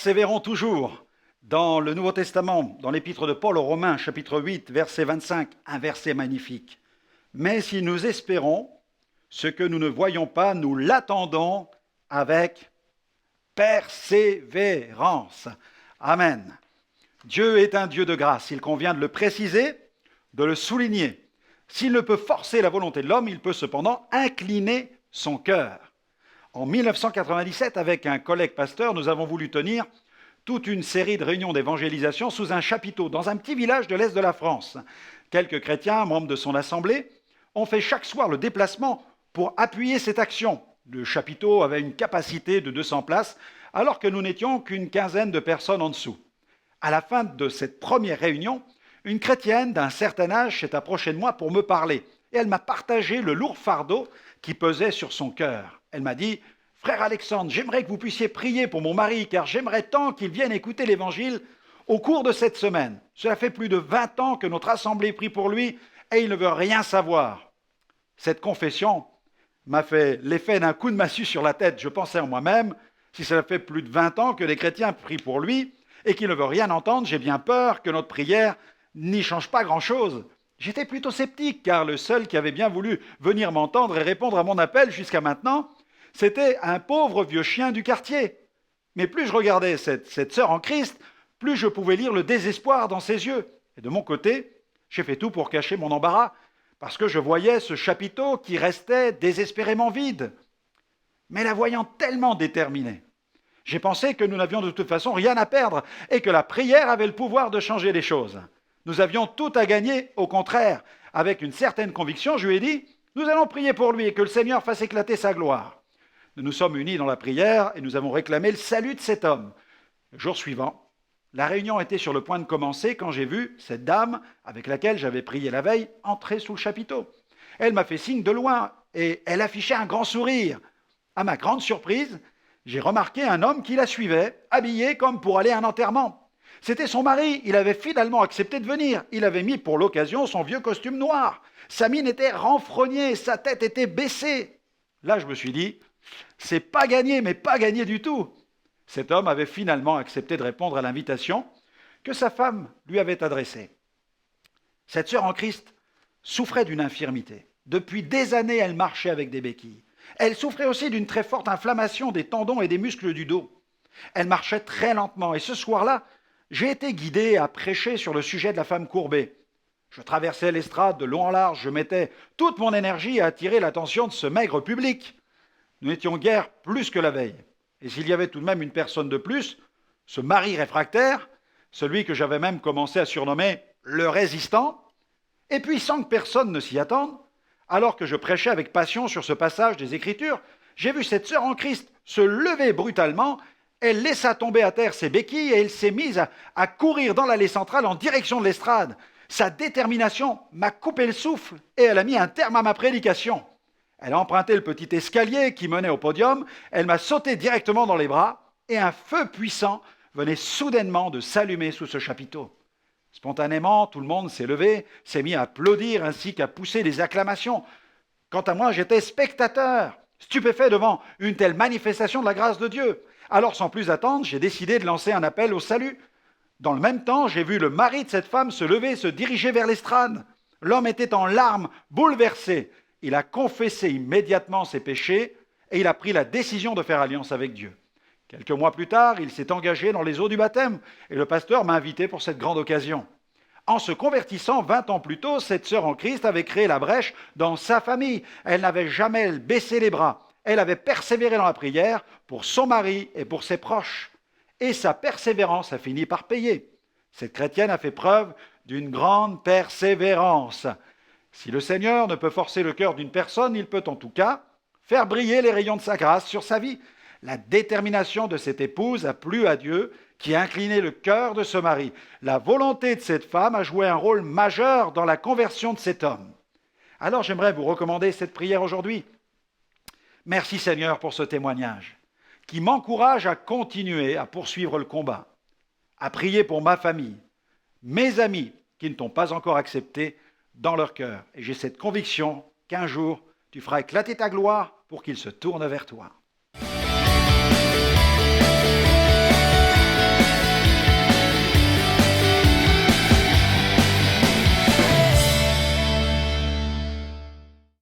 persévérons toujours dans le Nouveau Testament, dans l'épître de Paul aux Romains, chapitre 8, verset 25, un verset magnifique. Mais si nous espérons ce que nous ne voyons pas, nous l'attendons avec persévérance. Amen. Dieu est un Dieu de grâce. Il convient de le préciser, de le souligner. S'il ne peut forcer la volonté de l'homme, il peut cependant incliner son cœur. En 1997, avec un collègue pasteur, nous avons voulu tenir toute une série de réunions d'évangélisation sous un chapiteau, dans un petit village de l'Est de la France. Quelques chrétiens, membres de son assemblée, ont fait chaque soir le déplacement pour appuyer cette action. Le chapiteau avait une capacité de 200 places, alors que nous n'étions qu'une quinzaine de personnes en dessous. À la fin de cette première réunion, une chrétienne d'un certain âge s'est approchée de moi pour me parler. Et elle m'a partagé le lourd fardeau qui pesait sur son cœur. Elle m'a dit « Frère Alexandre, j'aimerais que vous puissiez prier pour mon mari, car j'aimerais tant qu'il vienne écouter l'Évangile au cours de cette semaine. Cela fait plus de 20 ans que notre assemblée prie pour lui et il ne veut rien savoir. » Cette confession m'a fait l'effet d'un coup de massue sur la tête. Je pensais en moi-même, si cela fait plus de 20 ans que les chrétiens prient pour lui et qu'il ne veut rien entendre, j'ai bien peur que notre prière n'y change pas grand-chose. J'étais plutôt sceptique, car le seul qui avait bien voulu venir m'entendre et répondre à mon appel jusqu'à maintenant, c'était un pauvre vieux chien du quartier. Mais plus je regardais cette sœur en Christ, plus je pouvais lire le désespoir dans ses yeux. Et de mon côté, j'ai fait tout pour cacher mon embarras, parce que je voyais ce chapiteau qui restait désespérément vide. Mais la voyant tellement déterminée, j'ai pensé que nous n'avions de toute façon rien à perdre et que la prière avait le pouvoir de changer les choses. Nous avions tout à gagner, au contraire. Avec une certaine conviction, je lui ai dit, nous allons prier pour lui et que le Seigneur fasse éclater sa gloire. Nous nous sommes unis dans la prière et nous avons réclamé le salut de cet homme. Le jour suivant, la réunion était sur le point de commencer quand j'ai vu cette dame avec laquelle j'avais prié la veille entrer sous le chapiteau. Elle m'a fait signe de loin et elle affichait un grand sourire. À ma grande surprise, j'ai remarqué un homme qui la suivait, habillé comme pour aller à un enterrement. C'était son mari, il avait finalement accepté de venir. Il avait mis pour l'occasion son vieux costume noir. Sa mine était renfrognée, sa tête était baissée. Là, je me suis dit, c'est pas gagné, mais pas gagné du tout. Cet homme avait finalement accepté de répondre à l'invitation que sa femme lui avait adressée. Cette sœur en Christ souffrait d'une infirmité. Depuis des années, elle marchait avec des béquilles. Elle souffrait aussi d'une très forte inflammation des tendons et des muscles du dos. Elle marchait très lentement et ce soir-là, j'ai été guidé à prêcher sur le sujet de la femme courbée. Je traversais l'estrade de long en large, je mettais toute mon énergie à attirer l'attention de ce maigre public. Nous n'étions guère plus que la veille. Et s'il y avait tout de même une personne de plus, ce mari réfractaire, celui que j'avais même commencé à surnommer le résistant, et puis sans que personne ne s'y attende, alors que je prêchais avec passion sur ce passage des Écritures, j'ai vu cette sœur en Christ se lever brutalement. Elle laissa tomber à terre ses béquilles et elle s'est mise à courir dans l'allée centrale en direction de l'estrade. Sa détermination m'a coupé le souffle et elle a mis un terme à ma prédication. Elle a emprunté le petit escalier qui menait au podium, elle m'a sauté directement dans les bras et un feu puissant venait soudainement de s'allumer sous ce chapiteau. Spontanément, tout le monde s'est levé, s'est mis à applaudir ainsi qu'à pousser des acclamations. Quant à moi, j'étais spectateur, stupéfait devant une telle manifestation de la grâce de Dieu. Alors, sans plus attendre, j'ai décidé de lancer un appel au salut. Dans le même temps, j'ai vu le mari de cette femme se lever et se diriger vers l'estrade. L'homme était en larmes, bouleversé. Il a confessé immédiatement ses péchés et il a pris la décision de faire alliance avec Dieu. Quelques mois plus tard, il s'est engagé dans les eaux du baptême et le pasteur m'a invité pour cette grande occasion. En se convertissant 20 ans plus tôt, cette sœur en Christ avait créé la brèche dans sa famille. Elle n'avait jamais baissé les bras. Elle avait persévéré dans la prière pour son mari et pour ses proches. Et sa persévérance a fini par payer. Cette chrétienne a fait preuve d'une grande persévérance. Si le Seigneur ne peut forcer le cœur d'une personne, il peut en tout cas faire briller les rayons de sa grâce sur sa vie. La détermination de cette épouse a plu à Dieu qui a incliné le cœur de ce mari. La volonté de cette femme a joué un rôle majeur dans la conversion de cet homme. Alors j'aimerais vous recommander cette prière aujourd'hui. Merci Seigneur pour ce témoignage qui m'encourage à continuer à poursuivre le combat, à prier pour ma famille, mes amis qui ne t'ont pas encore accepté dans leur cœur. Et j'ai cette conviction qu'un jour, tu feras éclater ta gloire pour qu'ils se tournent vers toi.